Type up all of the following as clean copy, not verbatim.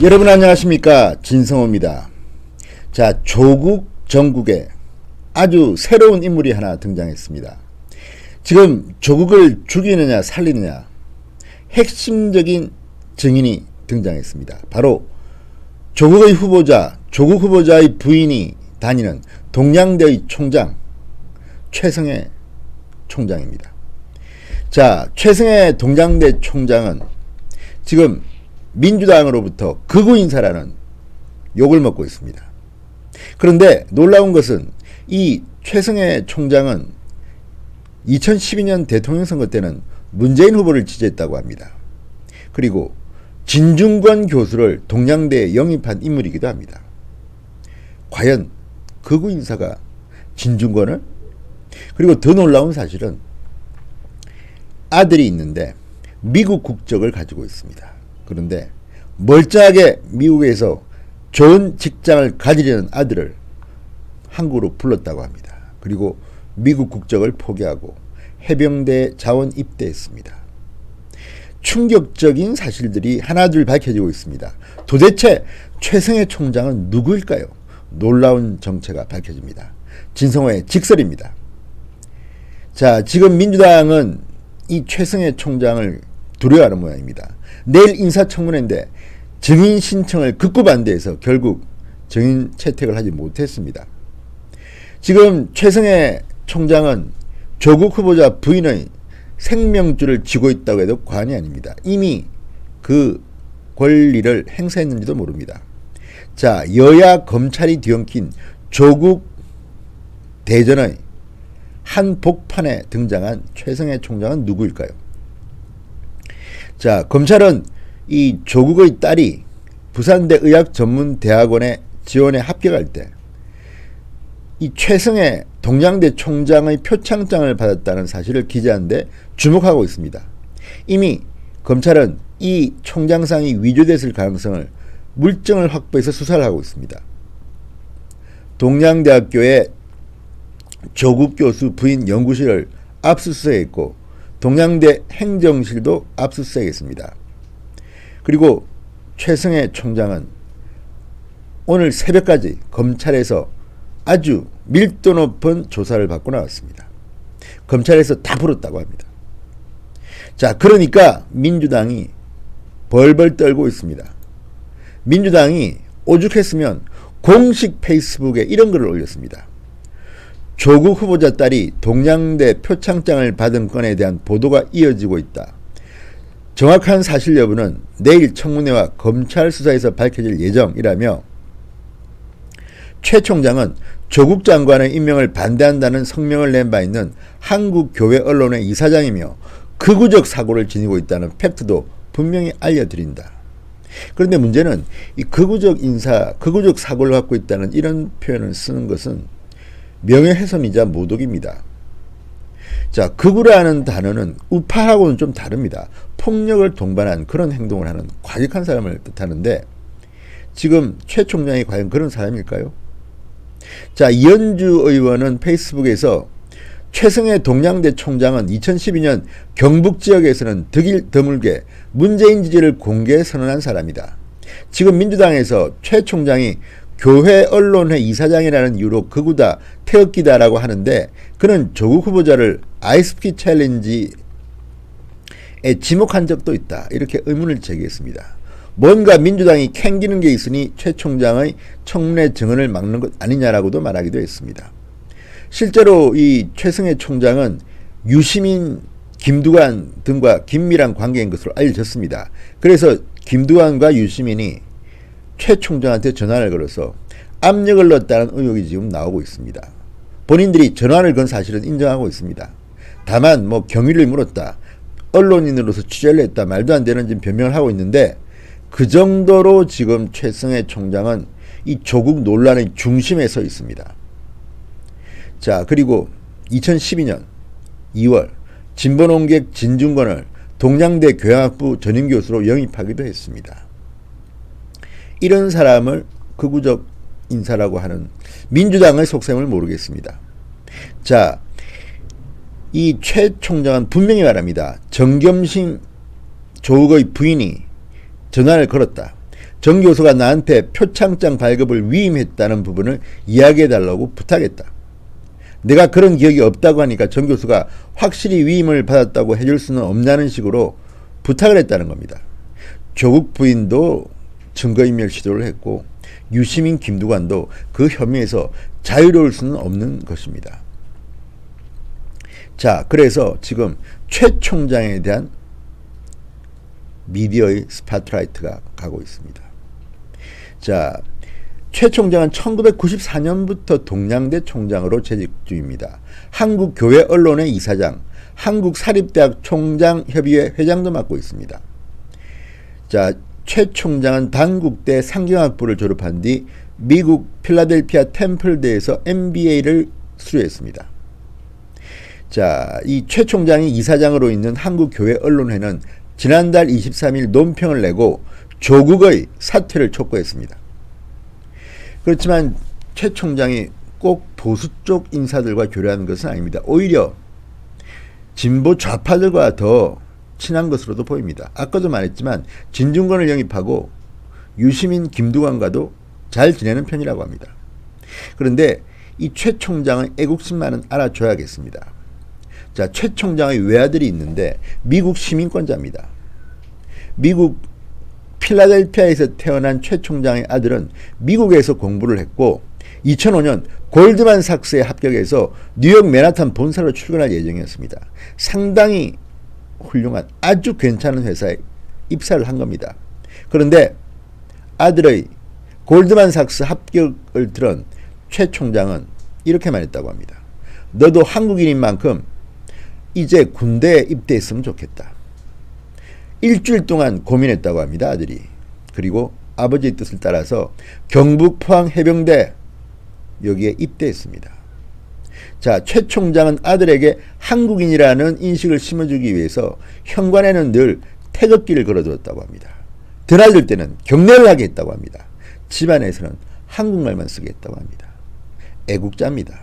여러분 안녕하십니까, 진성호입니다. 자, 조국 정국에 아주 새로운 인물이 하나 등장했습니다. 지금 조국을 죽이느냐 살리느냐 핵심적인 증인이 등장했습니다. 바로 조국 후보자의 부인이 다니는 동양대의 총장 최승해 총장입니다. 자, 최승해 동양대 총장은 지금 민주당으로부터 극우 인사라는 욕을 먹고 있습니다. 그런데 놀라운 것은 이 최승해 총장은 2012년 대통령 선거 때는 문재인 후보를 지지했다고 합니다. 그리고 진중권 교수를 동양대에 영입한 인물이기도 합니다. 과연 극우 인사가 진중권을? 그리고 더 놀라운 사실은 아들이 있는데 미국 국적을 가지고 있습니다. 그런데 멀쩡하게 미국에서 좋은 직장을 가지려는 아들을 한국으로 불렀다고 합니다. 그리고 미국 국적을 포기하고 해병대에 자원 입대했습니다. 충격적인 사실들이 하나둘 밝혀지고 있습니다. 도대체 최승해 총장은 누구일까요? 놀라운 정체가 밝혀집니다. 진성호의 직설입니다. 자, 지금 민주당은 이 최승해 총장을 두려워하는 모양입니다. 내일 인사청문회인데 증인 신청을 극구 반대해서 결국 증인 채택을 하지 못했습니다. 지금 최승해 총장은 조국 후보자 부인의 생명줄을 쥐고 있다고 해도 과언이 아닙니다. 이미 그 권리를 행사했는지도 모릅니다. 자, 여야 검찰이 뒤엉킨 조국 대전의 한복판에 등장한 최승해 총장은 누구일까요? 자, 검찰은 이 조국의 딸이 부산대 의학전문대학원에 지원에 합격할 때 이 최승해 동양대 총장의 표창장을 받았다는 사실을 기재한 데 주목하고 있습니다. 이미 검찰은 이 총장상이 위조됐을 가능성을 물증을 확보해서 수사를 하고 있습니다. 동양대학교의 조국 교수 부인 연구실을 압수수색했고 동양대 행정실도 압수수색했습니다. 그리고 최승해 총장은 오늘 새벽까지 검찰에서 아주 밀도 높은 조사를 받고 나왔습니다. 검찰에서 다 풀었다고 합니다. 자, 그러니까 민주당이 벌벌 떨고 있습니다. 민주당이 오죽했으면 공식 페이스북에 이런 글을 올렸습니다. 조국 후보자 딸이 동양대 표창장을 받은 건에 대한 보도가 이어지고 있다. 정확한 사실 여부는 내일 청문회와 검찰 수사에서 밝혀질 예정이라며 최 총장은 조국 장관의 임명을 반대한다는 성명을 낸 바 있는 한국교회 언론의 이사장이며 극우적 사고를 지니고 있다는 팩트도 분명히 알려드린다. 그런데 문제는 이 극우적 사고를 갖고 있다는 이런 표현을 쓰는 것은 명예훼손이자 모독입니다. 자, 극우라는 단어는 우파하고는 좀 다릅니다. 폭력을 동반한 그런 행동을 하는 과격한 사람을 뜻하는데 지금 최 총장이 과연 그런 사람일까요? 자, 이현주 의원은 페이스북에서 최승해 동양대 총장은 2012년 경북 지역에서는 드물게 문재인 지지를 공개 선언한 사람이다. 지금 민주당에서 최 총장이 교회 언론회 이사장이라는 이유로 극우다, 태극기다라고 하는데 그는 조국 후보자를 아이스키 챌린지에 지목한 적도 있다. 이렇게 의문을 제기했습니다. 뭔가 민주당이 캥기는 게 있으니 최 총장의 청문회 증언을 막는 것 아니냐라고도 말하기도 했습니다. 실제로 이 최승해 총장은 유시민, 김두관 등과 긴밀한 관계인 것으로 알려졌습니다. 그래서 김두관과 유시민이 최 총장한테 전화를 걸어서 압력을 넣었다는 의혹이 지금 나오고 있습니다. 본인들이 전화를 건 사실은 인정하고 있습니다. 다만 경위를 물었다, 언론인으로서 취재를 했다, 말도 안 되는 지금 변명을 하고 있는데 그 정도로 지금 최승해 총장은 이 조국 논란의 중심에 서 있습니다. 자, 그리고 2012년 2월 진보논객 진중권을 동양대 교양학부 전임교수로 영입하기도 했습니다. 이런 사람을 극우적 인사라고 하는 민주당의 속셈을 모르겠습니다. 자, 이 최 총장은 분명히 말합니다. 정겸심 조국의 부인이 전화를 걸었다. 정 교수가 나한테 표창장 발급을 위임했다는 부분을 이야기해달라고 부탁했다. 내가 그런 기억이 없다고 하니까 정 교수가 확실히 위임을 받았다고 해줄 수는 없냐는 식으로 부탁을 했다는 겁니다. 조국 부인도 증거인멸 시도를 했고 유시민 김두관도 그 혐의에서 자유로울 수는 없는 것입니다. 자, 그래서 지금 최 총장에 대한 미디어의 스팟라이트가 가고 있습니다. 자, 최 총장은 1994년부터 동양대 총장으로 재직 중입니다. 한국교회언론회 이사장, 한국사립대학 총장협의회 회장도 맡고 있습니다. 자, 최 총장은 단국대 상경학부를 졸업한 뒤 미국 필라델피아 템플대에서 MBA를 수료했습니다. 자, 이 최 총장이 이사장으로 있는 한국교회언론회는 지난달 23일 논평을 내고 조국의 사퇴를 촉구했습니다. 그렇지만 최 총장이 꼭 보수 쪽 인사들과 교류하는 것은 아닙니다. 오히려 진보 좌파들과 더 친한 것으로도 보입니다. 아까도 말했지만 진중권을 영입하고 유시민 김두관과도 잘 지내는 편이라고 합니다. 그런데 이 최 총장의 애국심만은 알아줘야겠습니다. 자, 최 총장의 외아들이 있는데 미국 시민권자입니다. 미국 필라델피아에서 태어난 최 총장의 아들은 미국에서 공부를 했고 2005년 골드만삭스에 합격해서 뉴욕 맨하탄 본사로 출근할 예정이었습니다. 상당히 훌륭한 아주 괜찮은 회사에 입사를 한 겁니다. 그런데 아들의 골드만삭스 합격을 들은 최 총장은 이렇게 말했다고 합니다. 너도 한국인인 만큼 이제 군대에 입대했으면 좋겠다. 일주일 동안 고민했다고 합니다. 아들이. 그리고 아버지의 뜻을 따라서 경북 포항해병대 여기에 입대했습니다. 자, 최 총장은 아들에게 한국인이라는 인식을 심어주기 위해서 현관에는 늘 태극기를 걸어두었다고 합니다. 드나들 때는 경례를 하게 했다고 합니다. 집안에서는 한국말만 쓰게 했다고 합니다. 애국자입니다.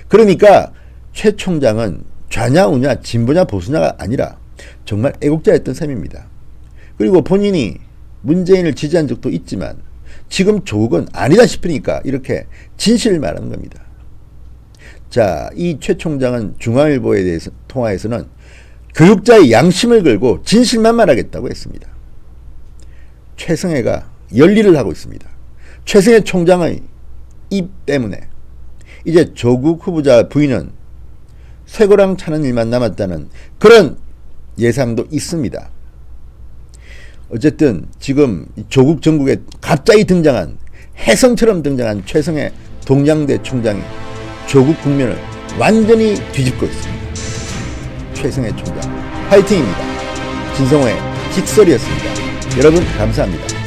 그러니까 최 총장은 좌냐 우냐 진보냐 보수냐가 아니라 정말 애국자였던 셈입니다. 그리고 본인이 문재인을 지지한 적도 있지만 지금 조국은 아니다 싶으니까 이렇게 진실을 말하는 겁니다. 자, 이 최 총장은 중앙일보에 대해서 통화에서는 교육자의 양심을 걸고 진실만 말하겠다고 했습니다. 최승혜가 열일을 하고 있습니다. 최승혜 총장의 입 때문에 이제 조국 후보자 부인은 쇠고랑 차는 일만 남았다는 그런 예상도 있습니다. 어쨌든 지금 조국 정국에 갑자기 등장한 혜성처럼 등장한 최승혜 동양대 총장이 조국 국면을 완전히 뒤집고 있습니다. 최승혜 총장 화이팅입니다. 진성호의 직설이었습니다. 여러분 감사합니다.